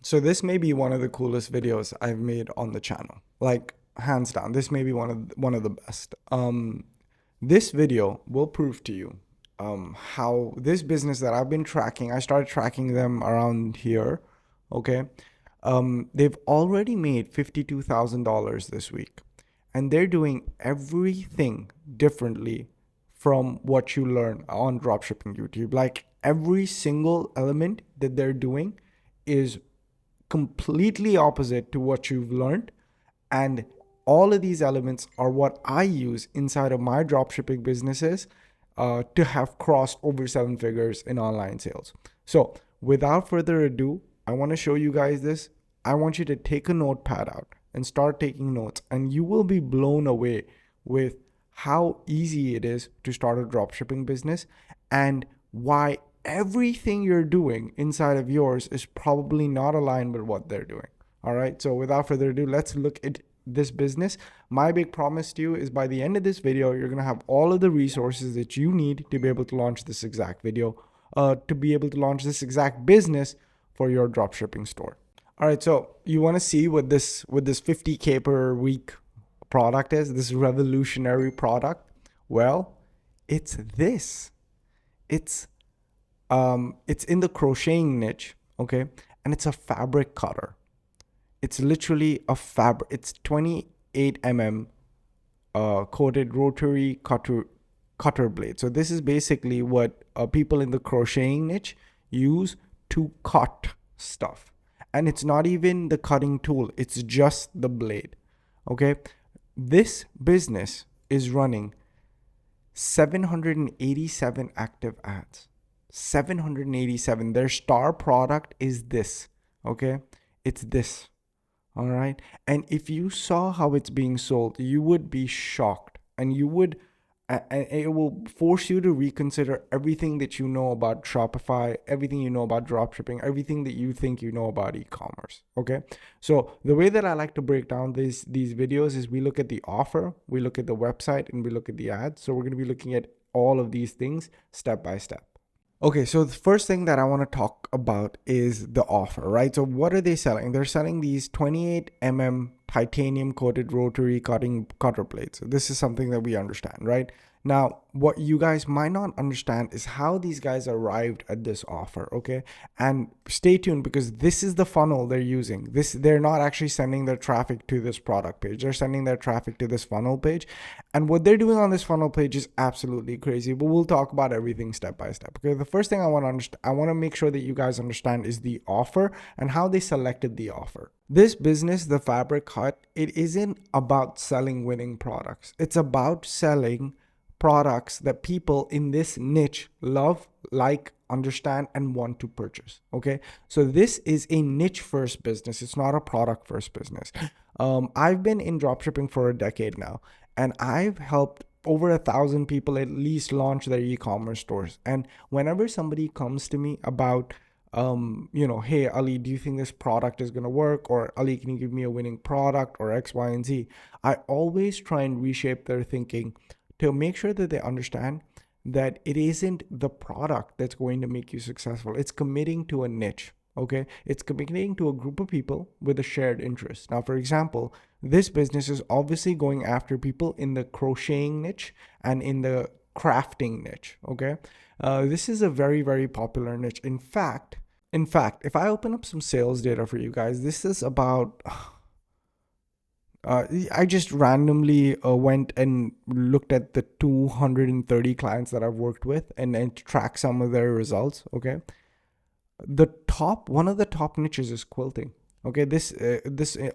So this may be one of the coolest videos I've made on the channel. Like hands down, this may be one of the best. This video will prove to you how this business that I've been tracking, I started tracking them around here, okay? They've already made $52,000 this week, and they're doing everything differently from what you learn on dropshipping YouTube. Like every single element that they're doing is completely opposite to what you've learned. And all of these elements are what I use inside of my dropshipping businesses to have crossed over 7 figures in online sales. So without further ado, I want to show you guys this. I want you to take a notepad out and start taking notes, and you will be blown away with how easy it is to start a dropshipping business and why everything you're doing inside of yours is probably not aligned with what they're doing. All right. So without further ado, let's look at this business. My big promise to you is by the end of this video, you're going to have all of the resources that you need to be able to launch this exact video, to be able to launch this exact business for your dropshipping store. All right. So you want to see what this 50K per week product is, this revolutionary product. Well, it's this. It's in the crocheting niche, okay? And it's a fabric cutter. It's literally a fabric. It's 28 coated rotary cutter blade. So this is basically what people in the crocheting niche use to cut stuff. And it's not even the cutting tool. It's just the blade, okay? This business is running 787 active ads. 787. Their star product is this, okay? It's this, all right? And if you saw how it's being sold, you would be shocked, and it will force you to reconsider everything that you know about Shopify, everything you know about dropshipping, everything that you think you know about e-commerce, okay? So the way that I like to break down these videos is we look at the offer, we look at the website, and we look at the ads. So we're going to be looking at all of these things step by step. Okay, so the first thing that I want to talk about is the offer, right? So what are they selling? They're selling these 28 titanium coated rotary cutter blades. So this is something that we understand, right? Now, what you guys might not understand is how these guys arrived at this offer, okay? And stay tuned, because this is the funnel they're using. They're not actually sending their traffic to this product page. They're sending their traffic to this funnel page. And what they're doing on this funnel page is absolutely crazy, but we'll talk about everything step by step. Okay, the first thing I want to make sure that you guys understand is the offer and how they selected the offer. This business, the fabric cut, it isn't about selling winning products. It's about selling products that people in this niche love, like, understand, and want to purchase. Okay, so this is a niche first business. It's not a product first business. I've been in dropshipping for a decade now, and I've helped over 1,000 people at least launch their e-commerce stores. And whenever somebody comes to me about hey, Ali, do you think this product is going to work? Or Ali, can you give me a winning product, or X, Y, and Z? I always try and reshape their thinking to make sure that they understand that it isn't the product that's going to make you successful. It's committing to a niche, okay? It's committing to a group of people with a shared interest. Now, for example, this business is obviously going after people in the crocheting niche and in the crafting niche, okay? This is a very, very popular niche. In fact, if I open up some sales data for you guys, this is about... I just randomly went and looked at the 230 clients that I've worked with and track some of their results. Okay, one of the top niches is quilting. Okay,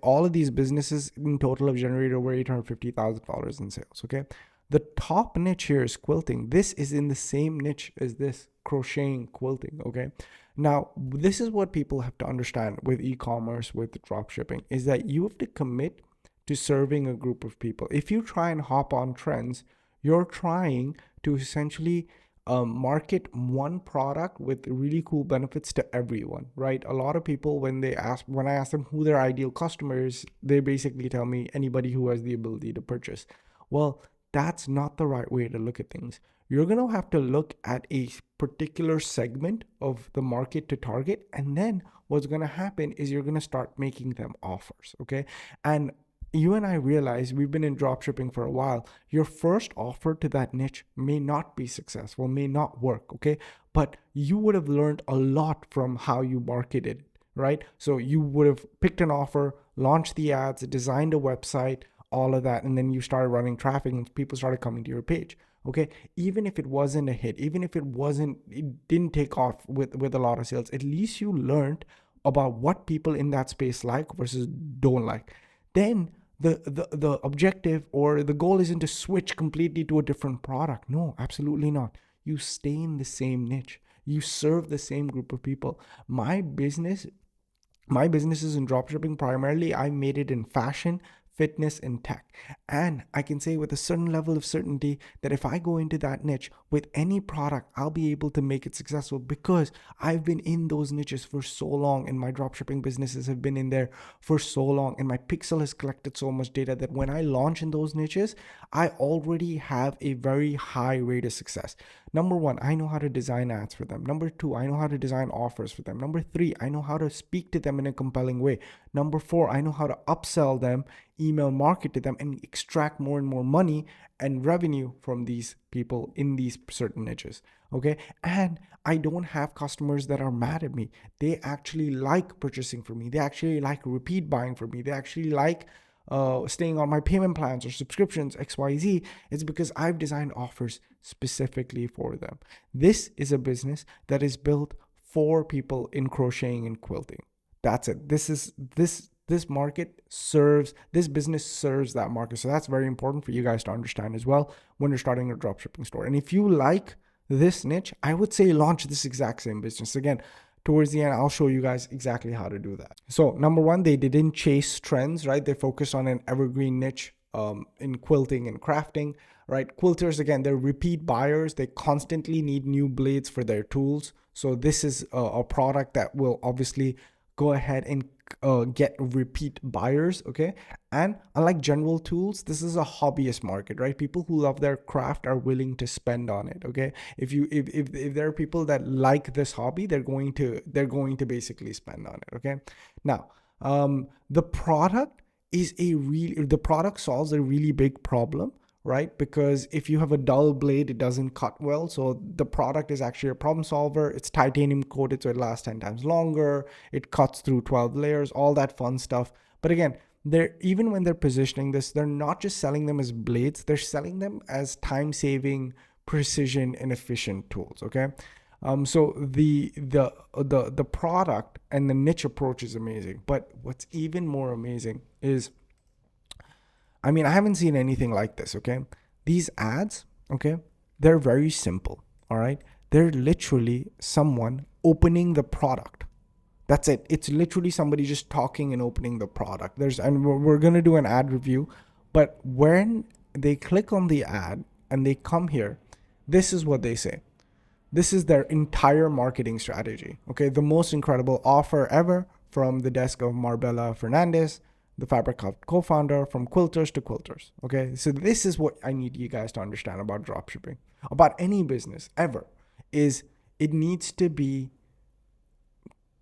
all of these businesses in total have generated over $850,000 in sales. Okay, the top niche here is quilting. This is in the same niche as this, crocheting, quilting. Okay, now this is what people have to understand with e-commerce, with dropshipping, is that you have to commit to serving a group of people. If you try and hop on trends, you're trying to essentially market one product with really cool benefits to everyone, right? A lot of people, when I ask them who their ideal customer is, they basically tell me anybody who has the ability to purchase. Well, that's not the right way to look at things. you're going to have to look at a particular segment of the market to target. And then what's going to happen is you're going to start making them offers. Okay. And you and I realize we've been in dropshipping for a while. Your first offer to that niche may not be successful, may not work. Okay. But you would have learned a lot from how you marketed it, right? So you would have picked an offer, launched the ads, designed a website, all of that. And then you started running traffic and people started coming to your page. Okay. Even if it wasn't a hit, even if it didn't take off with a lot of sales, at least you learned about what people in that space like versus don't like. Then the objective or the goal isn't to switch completely to a different product. No, absolutely not. You stay in the same niche. You serve the same group of people. My business is in dropshipping. Primarily, I made it in fashion, fitness, and tech. And I can say with a certain level of certainty that if I go into that niche with any product, I'll be able to make it successful because I've been in those niches for so long, and my dropshipping businesses have been in there for so long, and my pixel has collected so much data that when I launch in those niches, I already have a very high rate of success. Number one, I know how to design ads for them. Number two, I know how to design offers for them. Number three, I know how to speak to them in a compelling way. Number four, I know how to upsell them, email market to them, and extract more and more money and revenue from these people in these certain niches. Okay. And I don't have customers that are mad at me. They actually like purchasing from me. They actually like repeat buying from me. They actually like staying on my payment plans or subscriptions, XYZ. It's because I've designed offers specifically for them. This is a business that is built for people in crocheting and quilting. That's it. This business serves that market. So that's very important for you guys to understand as well when you're starting a dropshipping store. And if you like this niche, I would say launch this exact same business. Again, towards the end, I'll show you guys exactly how to do that. So number one, they didn't chase trends, right? They focused on an evergreen niche in quilting and crafting, right? Quilters, again, they're repeat buyers. They constantly need new blades for their tools. So this is a product that will obviously go ahead and get repeat buyers. Okay. And unlike general tools, this is a hobbyist market, right? People who love their craft are willing to spend on it. Okay. If there are people that like this hobby, they're going to basically spend on it. Okay. Now, the product solves a really big problem, right? Because if you have a dull blade, it doesn't cut well. So the product is actually a problem solver. It's titanium coated, so it lasts 10 times longer. It cuts through 12 layers, all that fun stuff. But again, even when they're positioning this, they're not just selling them as blades. They're selling them as time-saving, precision, and efficient tools. Okay. So the product and the niche approach is amazing. But what's even more amazing is, I haven't seen anything like this, okay? These ads, okay, they're very simple, all right? They're literally someone opening the product. That's it. It's literally somebody just talking and opening the product. And we're going to do an ad review, but when they click on the ad and they come here, this is what they say. This is their entire marketing strategy, okay? The most incredible offer ever from the desk of Marbella Fernandez, the Fabric Hub co-founder, from quilters to quilters. Okay. So this is what I need you guys to understand about dropshipping, about any business ever, is it needs to be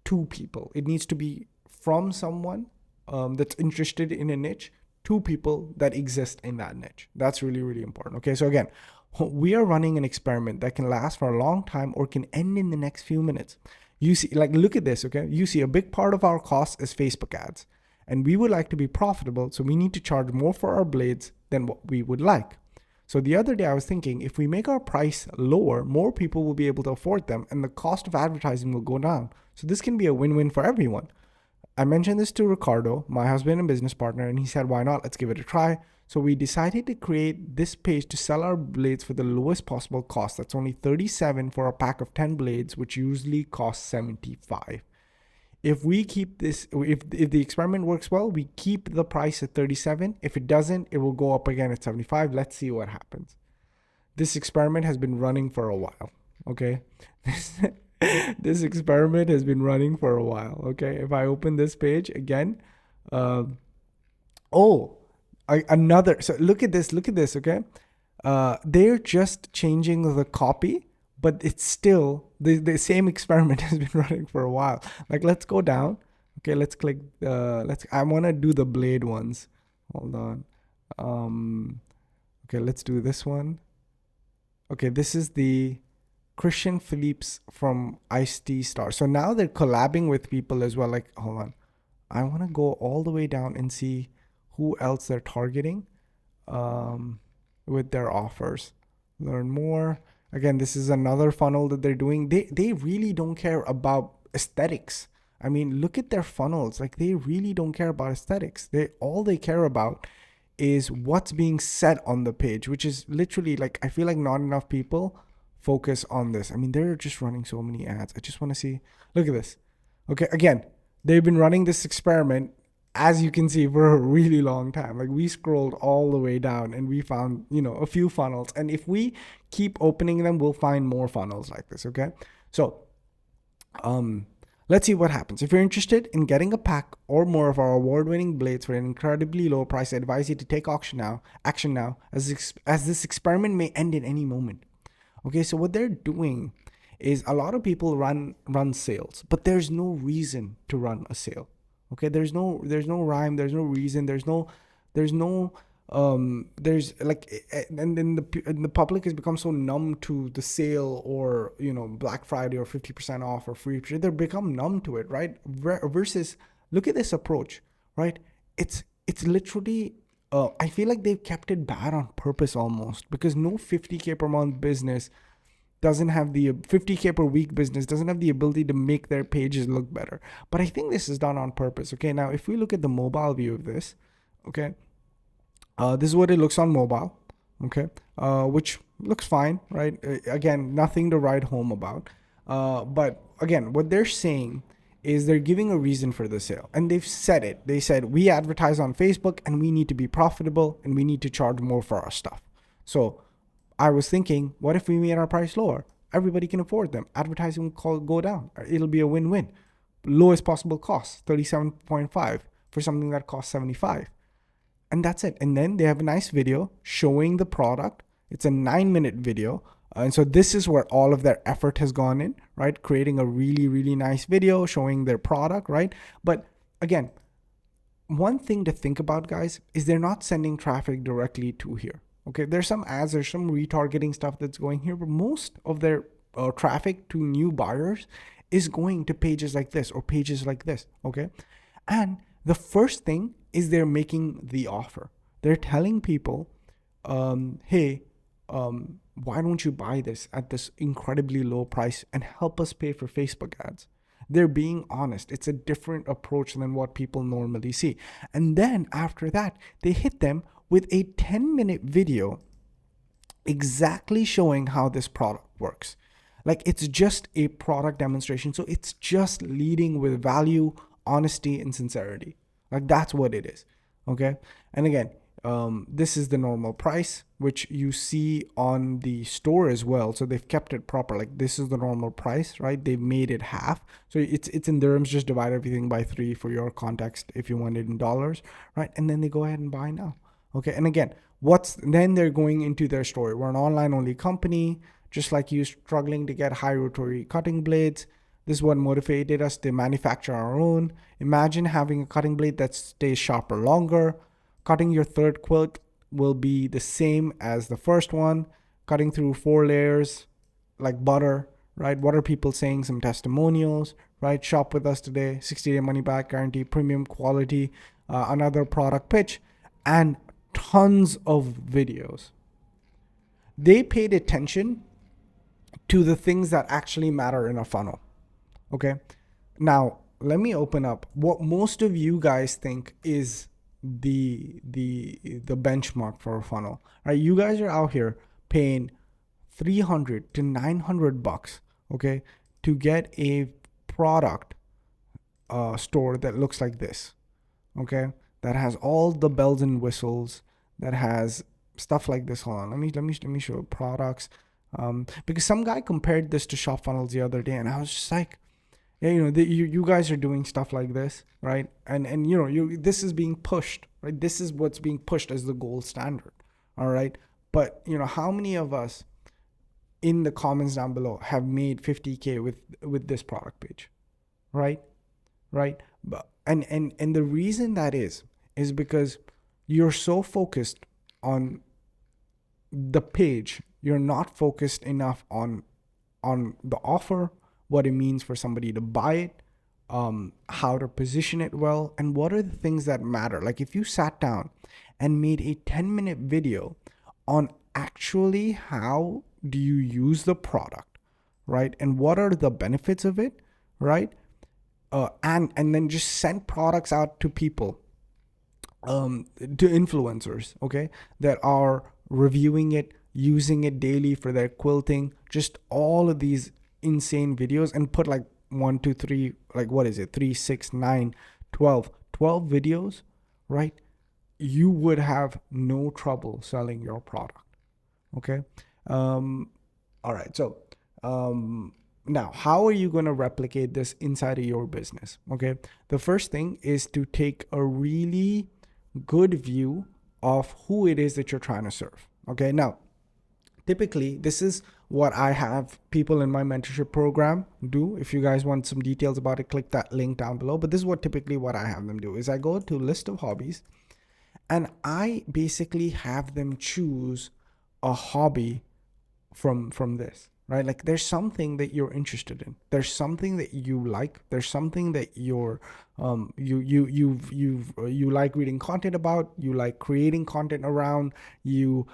two people. It needs to be from someone that's interested in a niche, two people that exist in that niche. That's really, really important. Okay. So again, we are running an experiment that can last for a long time or can end in the next few minutes. You see, look at this. Okay. You see a big part of our cost is Facebook ads. And we would like to be profitable, so we need to charge more for our blades than what we would like. So the other day I was thinking, if we make our price lower, more people will be able to afford them and the cost of advertising will go down. So this can be a win-win for everyone. I mentioned this to Ricardo, my husband and business partner, and he said, why not? Let's give it a try. So we decided to create this page to sell our blades for the lowest possible cost. That's only $37 for a pack of 10 blades, which usually costs $75. If we keep this, if the experiment works well, we keep the price at $37. If it doesn't, it will go up again at $75. Let's see what happens. This experiment has been running for a while. Okay. This experiment has been running for a while. Okay. If I open this page again, so look at this. Okay. They're just changing the copy, but it's still the same experiment has been running for a while. Like, let's go down. Okay, let's click. I want to do the blade ones. Hold on. Okay, let's do this one. Okay, this is the Christian Phillips from Ice-T Star. So now they're collabing with people as well. Like, hold on. I want to go all the way down and see who else they're targeting with their offers. Learn more. Again, this is another funnel that they're doing. They really don't care about aesthetics. I mean, look at their funnels. Like, they really don't care about aesthetics. All they care about is what's being said on the page, which is literally, like, I feel like not enough people focus on this. I mean, they're just running so many ads. I just want to see. Look at this. Okay, again, they've been running this experiment, as you can see, for a really long time. Like, we scrolled all the way down and we found, a few funnels. And if we keep opening them, we'll find more funnels like this. Okay, so let's see what happens. If you're interested in getting a pack or more of our award-winning blades for an incredibly low price, I advise you to take action now, as this experiment may end at any moment. Okay, so what they're doing is, a lot of people run sales, but there's no reason to run a sale. Okay, there's no rhyme, there's no reason, there's like, and then the public has become so numb to the sale, or Black Friday, or 50% off, or free. They've become numb to it, right? Versus, look at this approach, right? It's literally, I feel like they've kept it bad on purpose almost, because no 50K per month business doesn't have the 50K per week business doesn't have the ability to make their pages look better. But I think this is done on purpose. Okay, now if we look at the mobile view of this, okay, this is what it looks on mobile. Okay, which looks fine, right? Again, nothing to write home about. But again, what they're saying is they're giving a reason for the sale, and they've said it. They said, we advertise on Facebook and we need to be profitable and we need to charge more for our stuff. So I was thinking, what if we made our price lower? Everybody can afford them. Advertising will go down. It'll be a win-win. Lowest possible cost, 37.5 for something that costs 75. And that's it. And then they have a nice video showing the product. It's a 9-minute video. And so this is where all of their effort has gone in, right? Creating a really, really nice video showing their product, right? But again, one thing to think about, guys, is they're not sending traffic directly to here. Okay, there's some ads, there's some retargeting stuff that's going here, but most of their traffic to new buyers is going to pages like this or pages like this. Okay, and the first thing is they're making the offer. They're telling people, hey, why don't you buy this at this incredibly low price and help us pay for Facebook ads? They're being honest. It's a different approach than what people normally see. And then after that, they hit them with a 10-minute video exactly showing how this product works. Like, it's just a product demonstration. So it's just leading with value, honesty, and sincerity. Like, that's what it is. Okay. And again, this is the normal price, which you see on the store as well. So they've kept it proper. Like, this is the normal price, right? They've made it half. So it's in dirhams. Just divide everything by 3 for your context if you want it in dollars, right? And then they go ahead and buy now. Okay, and again, then they're going into their story. We're an online only company, just like you, struggling to get high rotary cutting blades. This is what motivated us to manufacture our own. Imagine having a cutting blade that stays sharper longer. Cutting your third quilt will be the same as the first one. Cutting through 4 layers like butter, right? What are people saying? Some testimonials, right? Shop with us today, 60-day money back guarantee, premium quality, another product pitch, and tons of videos. They paid attention to the things that actually matter in a funnel. Okay. Now, let me open up what most of you guys think is the benchmark for a funnel. Right? You guys are out here paying $300 to $900, okay, to get a product store that looks like this. Okay, that has all the bells and whistles, that has stuff like this. Hold on, let me show products, because some guy compared this to shop funnels the other day, and I was just like, yeah, you guys are doing stuff like this, right? And this is being pushed, right? This is what's being pushed as the gold standard, all right? But how many of us in the comments down below have made 50K with this product page, right? Right. And the reason that is because you're so focused on the page, you're not focused enough on the offer, what it means for somebody to buy it, how to position it well, and what are the things that matter. Like if you sat down and made a 10-minute video on actually how do you use the product, right? And what are the benefits of it, right? And then just send products out to people, to influencers, okay, that are reviewing it, using it daily for their quilting, just all of these insane videos, and put like 1, 2, 3, like what is it, 3, 6, 9, 12 videos, right? You would have no trouble selling your product. Okay. All right. So now, how are you going to replicate this inside of your business? Okay. The first thing is to take a really good view of who it is that you're trying to serve. Okay. Now, typically, this is what I have people in my mentorship program do. If you guys want some details about it, click that link down below. But this is what typically what I have them do is I go to list of hobbies, and I basically have them choose a hobby from this, right? Like there's something that you're interested in, there's something that you like, there's something that you're you like reading content about, you like creating content around, you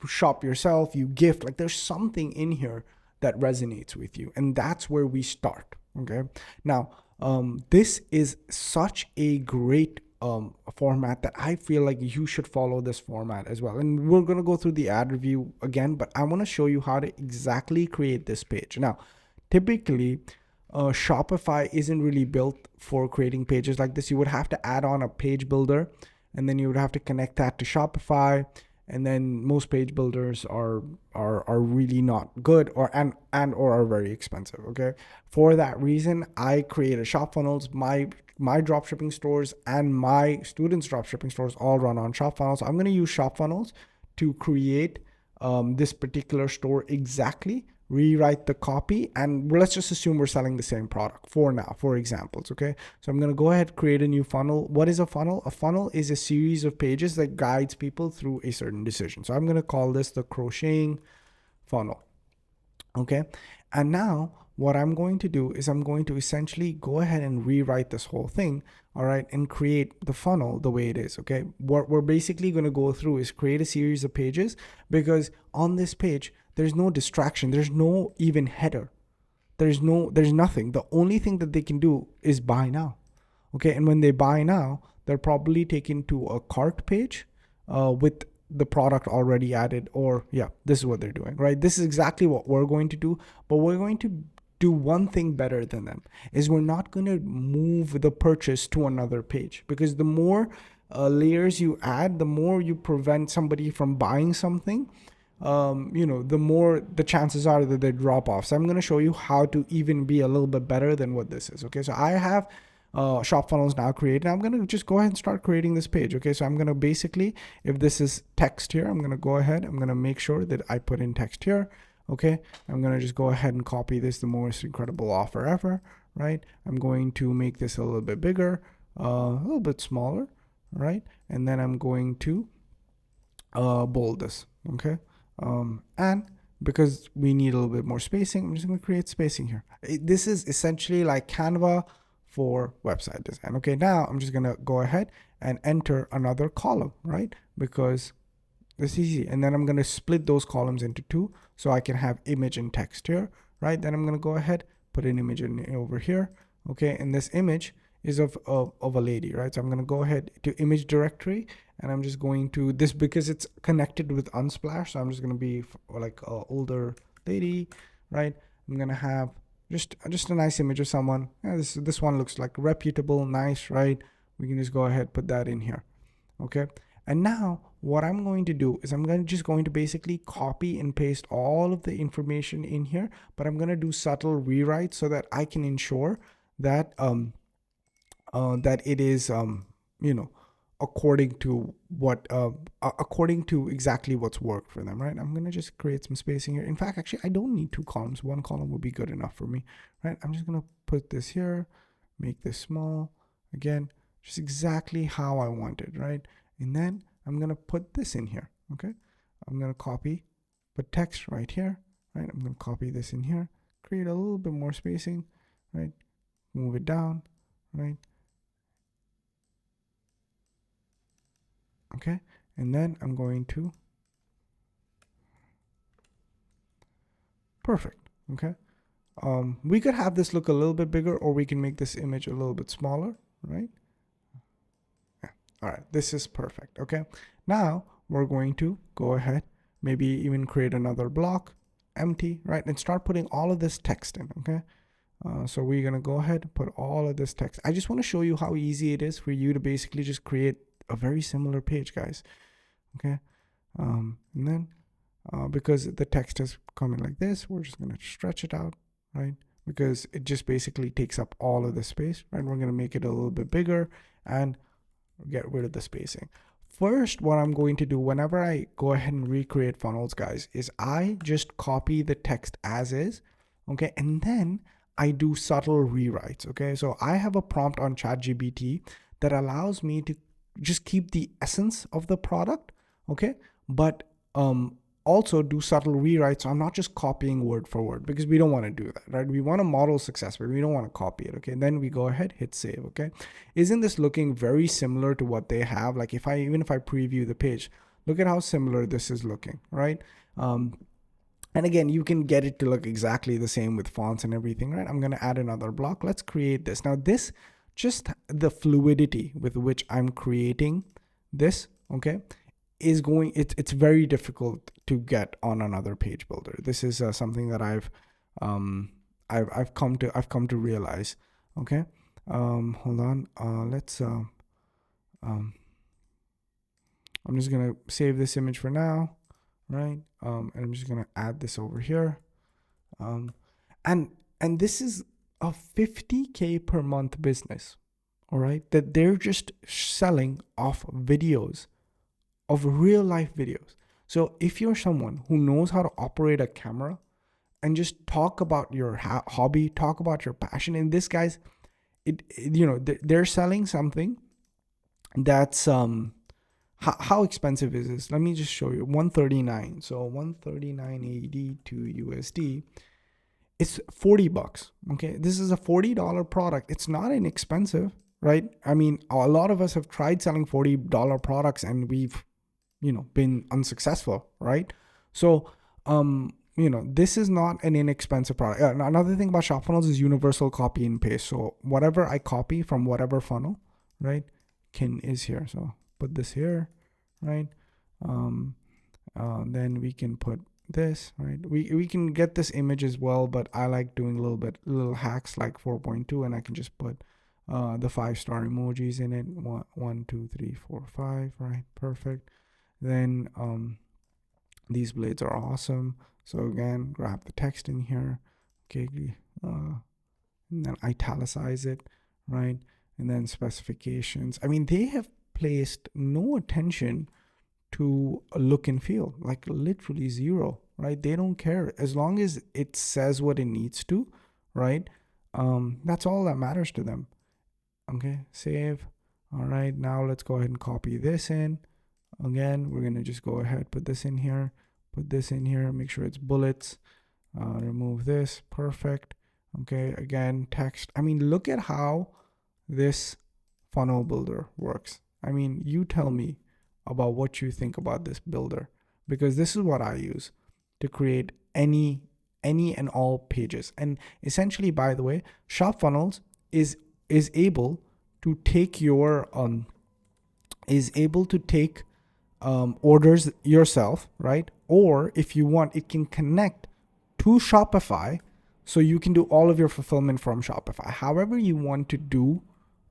shop yourself, you gift, like there's something in here that resonates with you, and that's where we start. Okay. Now this is such a great format that I feel like you should follow this format as well. And we're going to go through the ad review again, but I want to show you how to exactly create this page. Now, typically, Shopify isn't really built for creating pages like this. You would have to add on a page builder, and then you would have to connect that to Shopify. And then most page builders are really not good, or are very expensive. Okay. For that reason, I created Shop Funnels. My dropshipping stores and my students' dropshipping stores all run on Shop Funnels. So I'm going to use Shop Funnels to create this particular store exactly, rewrite the copy, and let's just assume we're selling the same product for now, for examples. Okay. So I'm going to go ahead, create a new funnel. What is a funnel? A funnel is a series of pages that guides people through a certain decision. So I'm going to call this the crocheting funnel. Okay. And now what I'm going to do is I'm going to essentially go ahead and rewrite this whole thing, all right, and create the funnel the way it is. Okay. What we're basically going to go through is create a series of pages, because on this page, there's no distraction. There's no even header. There's nothing. The only thing that they can do is buy now. Okay. And when they buy now, they're probably taken to a cart page with the product already added, or yeah, this is what they're doing, right? This is exactly what we're going to do, but we're going to do one thing better than them, is we're not going to move the purchase to another page, because the more layers you add, the more you prevent somebody from buying something, the more the chances are that they drop off. So I'm going to show you how to even be a little bit better than what this is. Okay. So I have Shop Funnels now created. I'm going to just go ahead and start creating this page. Okay. So I'm going to basically, if this is text here, I'm going to go ahead, I'm going to make sure that I put in text here. Okay. I'm going to just go ahead and copy this, the most incredible offer ever, right? I'm going to make this a little bit bigger, a little bit smaller, right? And then I'm going to bold this. Okay. And because we need a little bit more spacing, I'm just going to create spacing here. This is essentially like Canva for website design. Okay, now I'm just going to go ahead and enter another column, right? Because it's easy. And then I'm going to split those columns into two, so I can have image and text here, right? Then I'm going to go ahead, put an image in over here. Okay, and this image is of a lady, right? So I'm going to go ahead to image directory, and I'm just going to this, because it's connected with Unsplash. So I'm just going to be like a older lady, right? I'm going to have just a nice image of someone. Yeah, this one looks like reputable, nice, right? We can just go ahead, put that in here. Okay. And now what I'm going to do is I'm just going to basically copy and paste all of the information in here, but I'm going to do subtle rewrites so that I can ensure that that it is according to what according to exactly what's worked for them, right? I'm gonna just create some spacing here. In fact, actually, I don't need 2 columns. 1 column would be good enough for me, right? I'm just gonna put this here, make this small, again, just exactly how I want it, right? And then I'm gonna put this in here, okay? I'm gonna copy, put text right here, right? I'm gonna copy this in here, create a little bit more spacing, right? Move it down, right? Okay, and then I'm going to, perfect, okay? We could have this look a little bit bigger, or we can make this image a little bit smaller, right? Yeah. All right, this is perfect, okay? Now we're going to go ahead, maybe even create another block, empty, right? And start putting all of this text in, okay? So we're gonna go ahead and put all of this text. I just wanna show you how easy it is for you to basically just create a very similar page, guys, okay? And then because the text is coming like this, we're just gonna stretch it out, right? Because it just basically takes up all of the space, right? We're gonna make it a little bit bigger and get rid of the spacing. First, what I'm going to do whenever I go ahead and recreate funnels, guys, is I just copy the text as is, okay? And then I do subtle rewrites, okay? So I have a prompt on ChatGPT that allows me to just keep the essence of the product, okay? But also do subtle rewrites. So I'm not just copying word for word, because we don't want to do that, right? We want to model success, but we don't want to copy it, okay? Then we go ahead, hit save, okay? Isn't this looking very similar to what they have? Like even if I preview the page, look at how similar this is looking, right? And again, you can get it to look exactly the same with fonts and everything, right? I'm going to add another block. Let's create this. Now this, just the fluidity with which I'm creating this, okay, is going, it's very difficult to get on another page builder. This is something that I've come to realize, okay? Hold on, I'm just going to save this image for now, right? And I'm just going to add this over here. And this is a 50K per month business, all right? That they're just selling off videos, of real life videos. So if you're someone who knows how to operate a camera and just talk about your hobby, talk about your passion, and this guy's, they're selling something that's, how expensive is this? Let me just show you. 139. So 139 AD to USD. It's $40. Okay. This is a $40 product. It's not inexpensive, right? I mean, a lot of us have tried selling $40 products and we've, been unsuccessful, right? So, this is not an inexpensive product. Another thing about shop funnels is universal copy and paste. So whatever I copy from whatever funnel, right, is here. So put this here, right? Then we can put this, right? We can get this image as well, but I like doing little hacks like 4.2, and I can just put the 5-star emojis in it. 1, 2, 3, 4, 5, right? Perfect. Then these blades are awesome. So again, grab the text in here, okay, and then italicize it, right? And then specifications. I mean, they have placed no attention to a look and feel, like literally zero, right? They don't care as long as it says what it needs to, right? That's all that matters to them. Okay, save. All right, now let's go ahead and copy this in. Again, we're gonna just go ahead, put this in here, make sure it's bullets, remove this, perfect. Okay, again, text. I mean, look at how this funnel builder works. I mean, you tell me about what you think about this builder, because this is what I use to create any and all pages. And essentially, by the way, shop funnels is able to take your orders yourself, right? Or if you want, it can connect to Shopify, so you can do all of your fulfillment from Shopify. However you want to do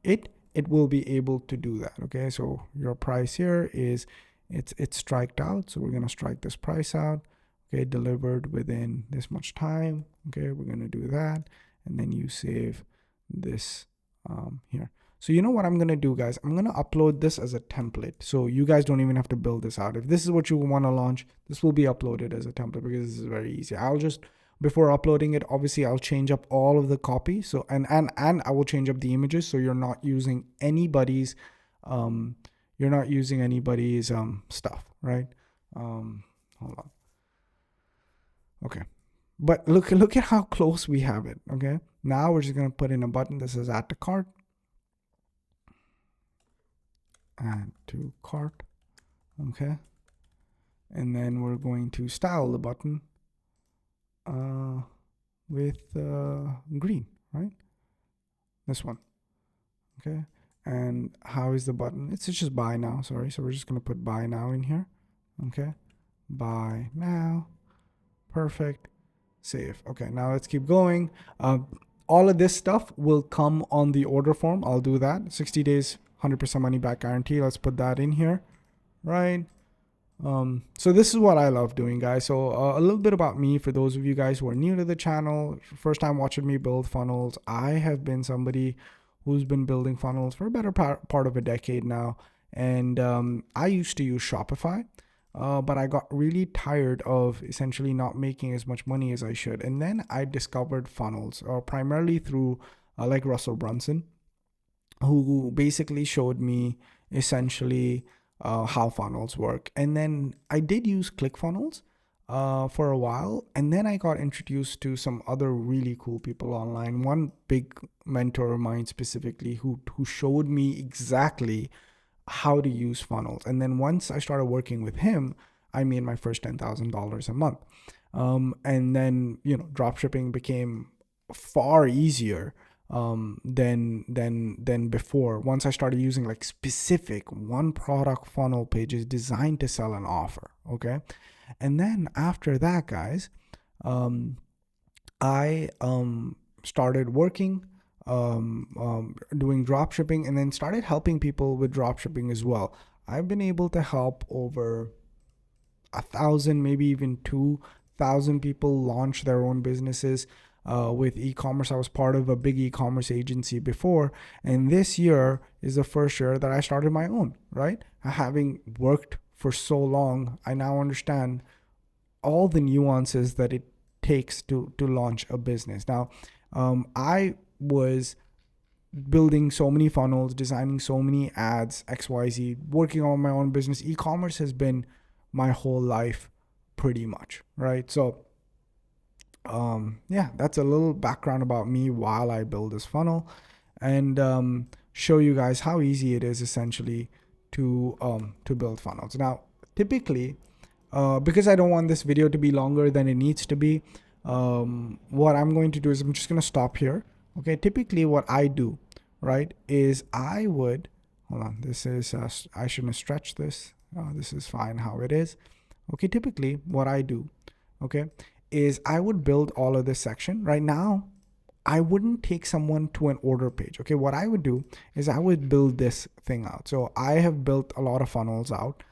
it, it will be able to do that. Okay, so your price here is it's striked out, so we're gonna strike this price out. Okay, delivered within this much time. Okay, we're gonna do that, and then you save this here. So you know what I'm going to do, guys? I'm going to upload this as a template. So you guys don't even have to build this out. If this is what you want to launch, this will be uploaded as a template because this is very easy. I'll just, before uploading it, obviously I'll change up all of the copy. So, and I will change up the images. So you're not using anybody's, stuff, right? Hold on. Okay. But look at how close we have it. Okay. Now we're just going to put in a button that says add to cart. Add to cart. Okay. And then we're going to style the button with green, right? This one. Okay. And how is the button? It's just buy now. Sorry. So we're just going to put buy now in here. Okay. Buy now. Perfect. Save. Okay, now let's keep going. All of this stuff will come on the order form. I'll do that. 60 days, 100% money back guarantee. Let's put that in here, right? So this is what I love doing, guys. So a little bit about me for those of you guys who are new to the channel, first time watching me build funnels. I have been somebody who's been building funnels for a better part of a decade now. And I used to use Shopify. But I got really tired of essentially not making as much money as I should. And then I discovered funnels, primarily through like Russell Brunson, who basically showed me essentially how funnels work. And then I did use ClickFunnels for a while. And then I got introduced to some other really cool people online. One big mentor of mine specifically who showed me exactly how to use funnels. And then once I started working with him, I made my first $10,000 a month. And then, dropshipping became far easier than before. Once I started using like specific one product funnel pages designed to sell an offer. Okay. And then after that, guys, I started working doing dropshipping, and then started helping people with dropshipping as well. I've been able to help over 1,000, maybe even 2,000 people launch their own businesses with e-commerce. I was part of a big e-commerce agency before, and this year is the first year that I started my own, right? Having worked for so long, I now understand all the nuances that it takes to launch a business. Now, I was building so many funnels, designing so many ads, XYZ, working on my own business. E-commerce has been my whole life pretty much, right? So yeah, that's a little background about me while I build this funnel, and show you guys how easy it is essentially to build funnels. Now, typically, because I don't want this video to be longer than it needs to be, what I'm going to do is I'm just going to stop here. Okay, typically what I do, right, is I would, hold on, this is, I shouldn't stretch this. This is fine how it is. Okay, typically what I do, okay, is I would build all of this section. Right now, I wouldn't take someone to an order page. Okay, what I would do is I would build this thing out. So I have built a lot of funnels out.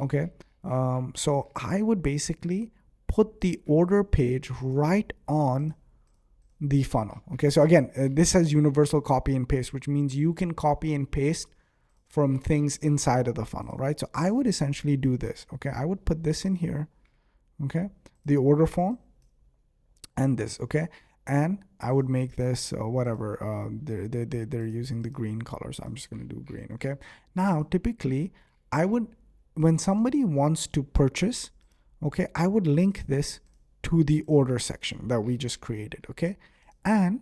Okay, so I would basically put the order page right on the funnel. Okay, so again, this has universal copy and paste, which means you can copy and paste from things inside of the funnel, right? So I would essentially do this. Okay, I would put this in here. Okay, the order form and this. Okay, and I would make this whatever. They're using the green color, so I'm just gonna do green. Okay, now typically I would, when somebody wants to purchase, okay, I would link this to the order section that we just created. Okay, and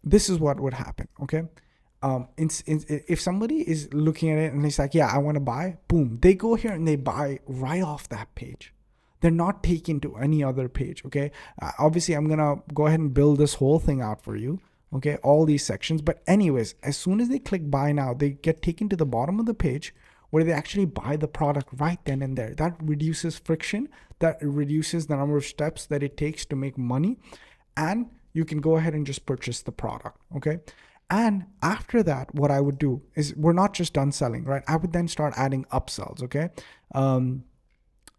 this is what would happen. Okay, if somebody is looking at it and it's like, yeah, I want to buy, boom, they go here and they buy right off that page. They're not taken to any other page. Okay, obviously I'm gonna go ahead and build this whole thing out for you. Okay, all these sections, but anyways, as soon as they click buy now, they get taken to the bottom of the page where they actually buy the product right then and there. That reduces friction, that reduces the number of steps that it takes to make money, and you can go ahead and just purchase the product. Okay, and after that, what I would do is, we're not just done selling, right? I would then start adding upsells. Okay,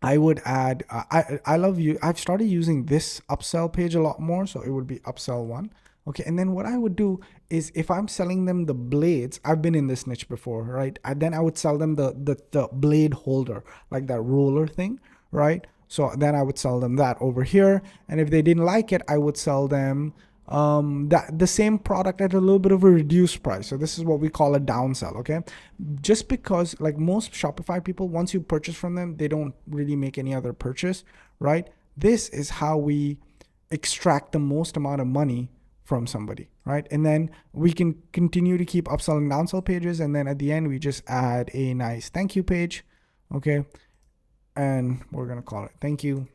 I would add, I love you. I've started using this upsell page a lot more. So it would be upsell 1, Okay, and then what I would do is if I'm selling them the blades, I've been in this niche before, right? And then I would sell them the blade holder, like that roller thing, right? So then I would sell them that over here. And if they didn't like it, I would sell them that the same product at a little bit of a reduced price. So this is what we call a downsell. Okay, just because like most Shopify people, once you purchase from them, they don't really make any other purchase, right? This is how we extract the most amount of money from somebody, right? And then we can continue to keep upselling downsell pages, and then at the end we just add a nice thank you page. Okay, and we're gonna call it thank you,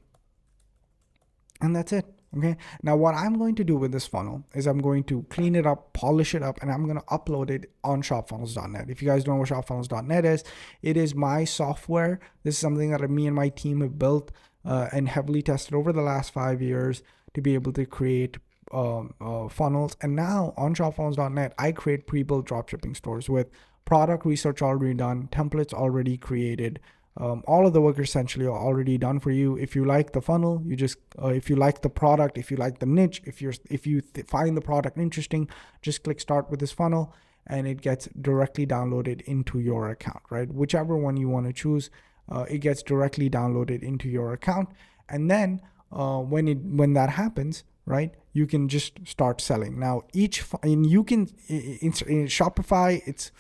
and that's it. Okay, now what I'm going to do with this funnel is I'm going to clean it up, polish it up, and I'm going to upload it on shopfunnels.net. If you guys don't know what shopfunnels.net is, it is my software. This is something that me and my team have built and heavily tested over the last 5 years to be able to create funnels. And now on shopfunnels.net, I create pre-built dropshipping stores with product research already done, templates already created. All of the work essentially are already done for you. If you like the funnel, you just if you like the product, if you like the niche, if you find the product interesting, just click start with this funnel, and it gets directly downloaded into your account, right? Whichever one you want to choose, it gets directly downloaded into your account, and then when that happens, right, you can just start selling. Now you can in Shopify, it's,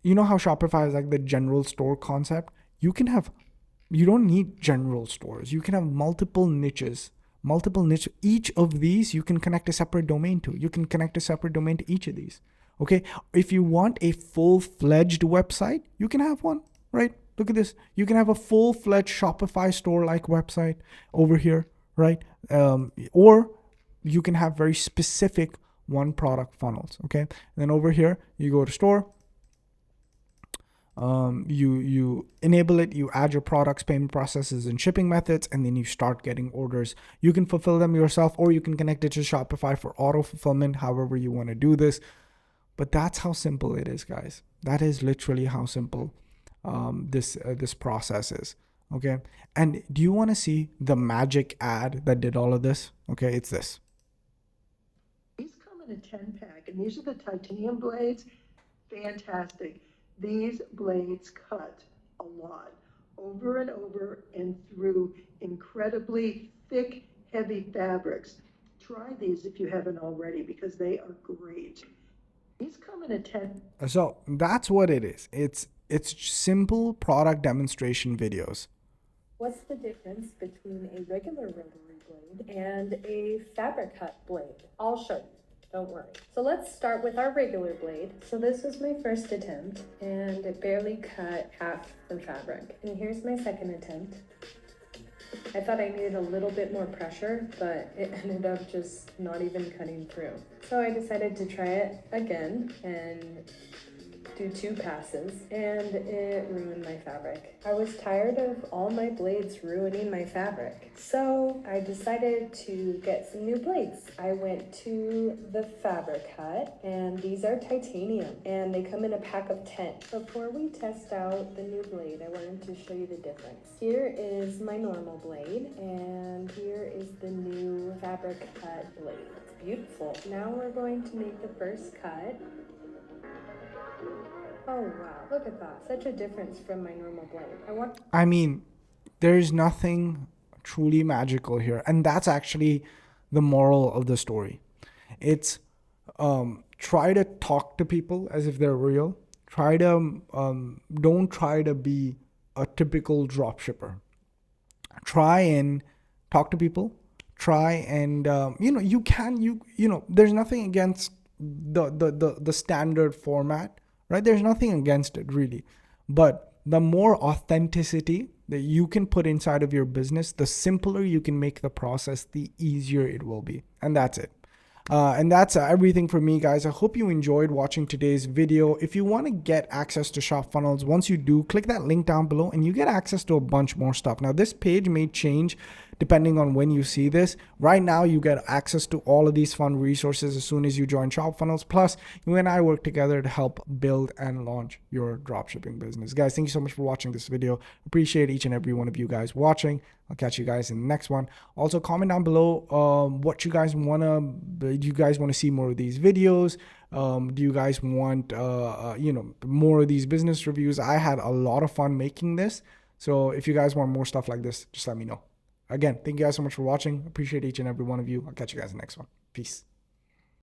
you know how Shopify is like the general store concept. You don't need general stores. You can have multiple niches. Each of these you can connect a separate domain to. You can connect a separate domain to each of these. Okay. If you want a full-fledged website, you can have one, right? Look at this. You can have a full-fledged Shopify store-like website over here, right? Or you can have very specific one product funnels. Okay. And then over here, you go to store. You enable it, you add your products, payment processes, and shipping methods, and then you start getting orders. You can fulfill them yourself, or you can connect it to Shopify for auto fulfillment, however you want to do this. But that's how simple it is, guys. That is literally how simple this process is. Okay. And do you want to see the magic ad that did all of this? Okay, it's this. These come in a 10-pack, and these are the titanium blades. Fantastic. These blades cut a lot, over and over and through incredibly thick, heavy fabrics. Try these if you haven't already, because they are great. These come in a 10. So that's what it is. It's simple product demonstration videos. What's the difference between a regular rotary blade and a fabric cut blade? I'll show you. Don't worry. So let's start with our regular blade. So this was my first attempt, and it barely cut half the fabric. And here's my second attempt. I thought I needed a little bit more pressure, but it ended up just not even cutting through. So I decided to try it again and do 2 passes, and it ruined my fabric. I was tired of all my blades ruining my fabric, so I decided to get some new blades. I went to the Fabric Hut, and these are titanium, and they come in a pack of 10. Before we test out the new blade, I wanted to show you the difference. Here is my normal blade, and here is the new Fabric Hut blade. It's beautiful. Now we're going to make the first cut. Oh wow, look at that. Such a difference from my normal blade. I mean, there's nothing truly magical here. And that's actually the moral of the story. It's try to talk to people as if they're real. Don't try to be a typical dropshipper. Try and talk to people. Try and, there's nothing against the standard format. Right? There's nothing against it really, but the more authenticity that you can put inside of your business, the simpler you can make the process, the easier it will be. And that's it. And that's everything for me, guys. I hope you enjoyed watching today's video. If you want to get access to Shop Funnels, once you do, click that link down below and you get access to a bunch more stuff. Now, this page may change depending on when you see this. Right now, you get access to all of these fun resources as soon as you join Shop Funnels. Plus, you and I work together to help build and launch your dropshipping business. Guys, thank you so much for watching this video. Appreciate each and every one of you guys watching. I'll catch you guys in the next one. Also, comment down below what you guys wanna. Do you guys want to see more of these videos? Do you guys want more of these business reviews? I had a lot of fun making this. So if you guys want more stuff like this, just let me know. Again, thank you guys so much for watching. Appreciate each and every one of you. I'll catch you guys in the next one. Peace.